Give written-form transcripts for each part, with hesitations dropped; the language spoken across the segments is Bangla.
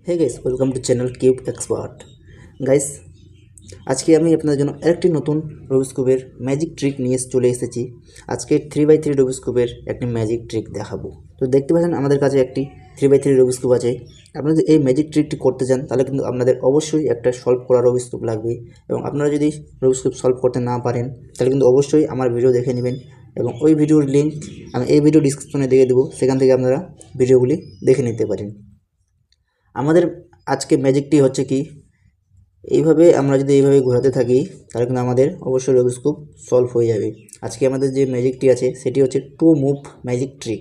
Hey guys, welcome to channel cube expert. Guys, আজকে আমি আপনাদের জন্য আরেকটি নতুন রুবিক্স কিউবের ম্যাজিক ট্রিক নিয়ে চলে এসেছি। আজকে 3x3 রুবিক্স কিউবের একটি ম্যাজিক ট্রিক দেখাবো। তো দেখতে পাচ্ছেন আমাদের কাছে একটি 3x3 রুবিক্স কিউব আছে। আপনারা যদি এই ম্যাজিক ট্রিকটি করতে চান তাহলে কিন্তু আপনাদের অবশ্যই একটা সলভ করা রুবিক্স কিউব লাগবে, এবং আপনারা যদি রুবিক্স কিউব সলভ করতে না পারেন তাহলে কিন্তু অবশ্যই আমার ভিডিও দেখে নেবেন, এবং ওই ভিডিওর লিঙ্ক আমি এই ভিডিও ডিসক্রিপশনে দিয়ে দেবো, সেখান থেকে আপনারা ভিডিওগুলি দেখে নিতে পারেন। আমাদের আজকে ম্যাজিকটি হচ্ছে কি, এইভাবে আমরা যদি এইভাবে ঘোরাতে থাকি তাহলে কিন্তু আমাদের অবশ্যই রুবিক্স কিউব সলভ হয়ে যাবে। আজকে আমাদের যে ম্যাজিকটি আছে সেটি হচ্ছে 2 মুভ ম্যাজিক ট্রিক।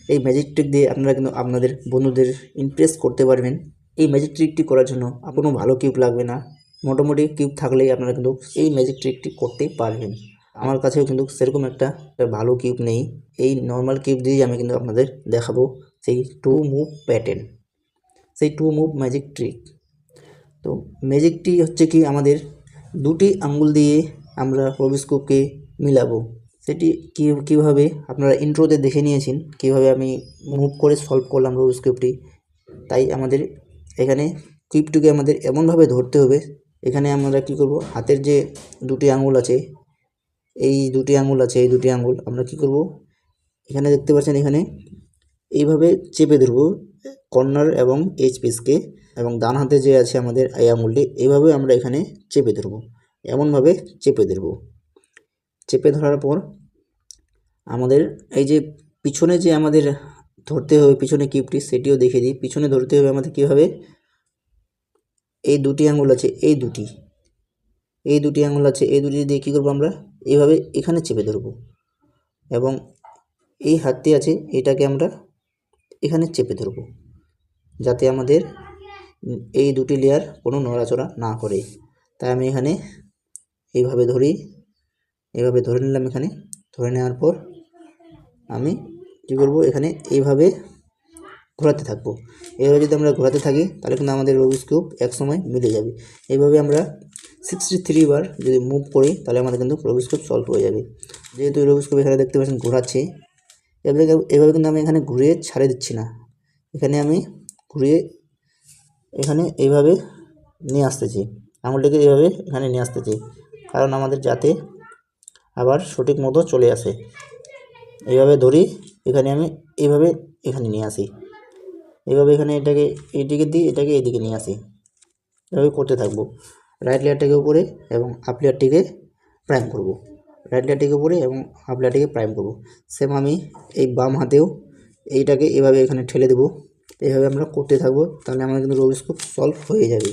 এই ম্যাজিক ট্রিক দিয়ে আপনারা কিন্তু আপনাদের বন্ধুদের ইমপ্রেস করতে পারবেন। এই ম্যাজিক ট্রিকটি করার জন্য কোনো ভালো কিউব লাগবে না, মোটামুটি কিউব থাকলেই আপনারা কিন্তু এই ম্যাজিক ট্রিকটি করতে পারবেন। আমার কাছেও কিন্তু সেরকম একটা ভালো কিউব নেই, এই নর্মাল কিউব দিয়েই আমি কিন্তু আপনাদের দেখাবো সেই 2 মুভ প্যাটার্ন, সেই 2 মুভ ম্যাজিক ট্রিক। তো ম্যাজিকটি হচ্ছে কি, আমাদের দুটি আঙ্গুল দিয়ে আমরা রুবিক্স কিউবকে মিলাবো। সেটি কীভাবে আপনারা ইন্ট্রোতে দেখে নিয়েছেন, কীভাবে আমি মুভ করে সলভ করলাম রুবিক্স কিউবটি। তাই আমাদের এখানে কিউবটিকে আমাদের এমনভাবে ধরতে হবে, এখানে আমরা কি করব, হাতের যে দুটি আঙ্গুল আছে, এই দুটি আঙ্গুল আমরা কি করব, এখানে দেখতে পাচ্ছেন, এখানে এইভাবে চেপে ধরবো কর্নার এবং এজ পিসকে, এবং ডান হাতে যে আছে আমাদের এই আঙুলটি, এইভাবে আমরা এখানে চেপে ধরবো, এমনভাবে চেপে ধরবো। চেপে ধরার পর আমাদের এই যে পিছনে যে আমাদের ধরতে হবে পিছনে কিউবটি, সেটিও দেখে দিই। পিছনে ধরতে হবে আমাদের কীভাবে, এই দুটি আঙুল আছে, এই দুটি আঙুল আছে, এই দুটি দিয়ে কী করবো, আমরা এইভাবে এখানে চেপে ধরবো, এবং এই হাতটি আছে এটাকে আমরা এখানে চেপে ধরবো, যাতে আমাদের এই দুটি লেয়ার কোনো নড়াচড়া না করে। তাই আমি এখানে এইভাবে ধরে নিলাম। এখানে ধরে নেওয়ার পর আমি কী করব, এখানে এইভাবে ঘোরাতে থাকবো। এইভাবে যদি আমরা ঘোরাতে থাকি তাহলে কিন্তু আমাদের রুবিক্স কিউব একসময় মিলে যাবে। এইভাবে আমরা 63 বার যদি মুভ করি তাহলে আমাদের কিন্তু রুবিক্স কিউব সলভ হয়ে যাবে। যেহেতু রুবিক্স কিউব এখানে দেখতে পাচ্ছেন ঘোরাচ্ছে, এভাবে কিন্তু আমি এখানে ঘুরিয়ে ছাড়ে দিচ্ছি না, এখানে আমি ঘুরিয়ে এখানে এইভাবে নিয়ে আসতেছি, আঙুলটাকে এইভাবে এখানে নিয়ে আসতেছি, কারণ আমাদের যাতে আবার সঠিক মতো চলে আসে। এইভাবে ধরি, এখানে আমি এইভাবে এখানে নিয়ে আসি, এইভাবে এখানে এইদিকে দিই, এটাকে এইদিকে নিয়ে আসি, এভাবে করতে থাকবো। রাইট লেয়ারটাকে উপরে এবং আপ লেয়ারটিকে প্রাইম করব, সেম আমি এই বাম হাতেও এইটাকে এভাবে এখানে ঠেলে দেবো। এইভাবে আমরা করতে থাকবো, তাহলে আমাদের কিন্তু রুবিক্স কিউব সলভ হয়ে যাবে।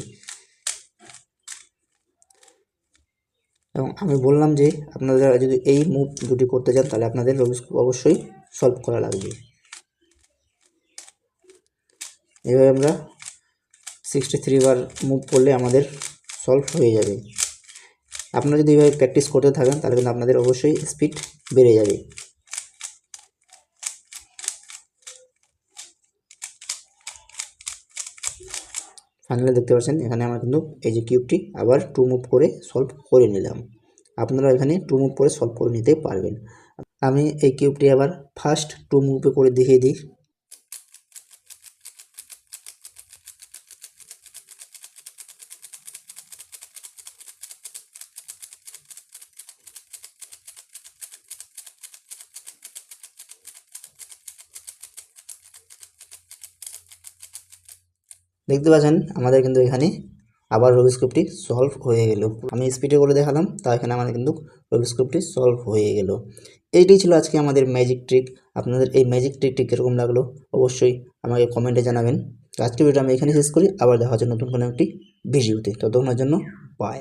এবং আমি বললাম যে আপনারা যদি এই মুভ দুটি করতে চান তাহলে আপনাদের রুবিক্স কিউব অবশ্যই সলভ করা লাগবে। এইভাবে আমরা 63 বার মুভ করলে আমাদের সলভ হয়ে যাবে। আপনারা যদি এইভাবে প্র্যাকটিস করতে থাকেন তাহলে কিন্তু আপনাদের অবশ্যই স্পিড বেড়ে যাবে। ফাইনালি দেখতে পাচ্ছেন এখানে আমরা কিন্তু এই যে কিউবটি আবার 2 মুভ করে সলভ করে নিলাম। আপনারা এখানে 2 মুভ করে সলভ করে নিতে পারবেন। আমি এই কিউবটি আবার ফার্স্ট 2 মুভে করে দেখিয়ে দিই। দেখতে পাচ্ছেন আমাদের কিন্তু এখানে আবার রুবিক্স কিউবটি সলভ হয়ে গেল। আমি স্পিডে করে দেখালাম, তা এখানে আমাদের কিন্তু রুবিক্স কিউবটি সলভ হয়ে গেল। এইটাই ছিল আজকে আমাদের ম্যাজিক ট্রিক। আপনাদের এই ম্যাজিক ট্রিকটি কীরকম লাগলো অবশ্যই আমাকে কমেন্টে জানাবেন। তো আজকে ভিডিওটা আমি এখানে শেষ করি, আবার দেখা হচ্ছে নতুন কোনো একটি ভিডিওতে। ততক্ষণের জন্য বাই।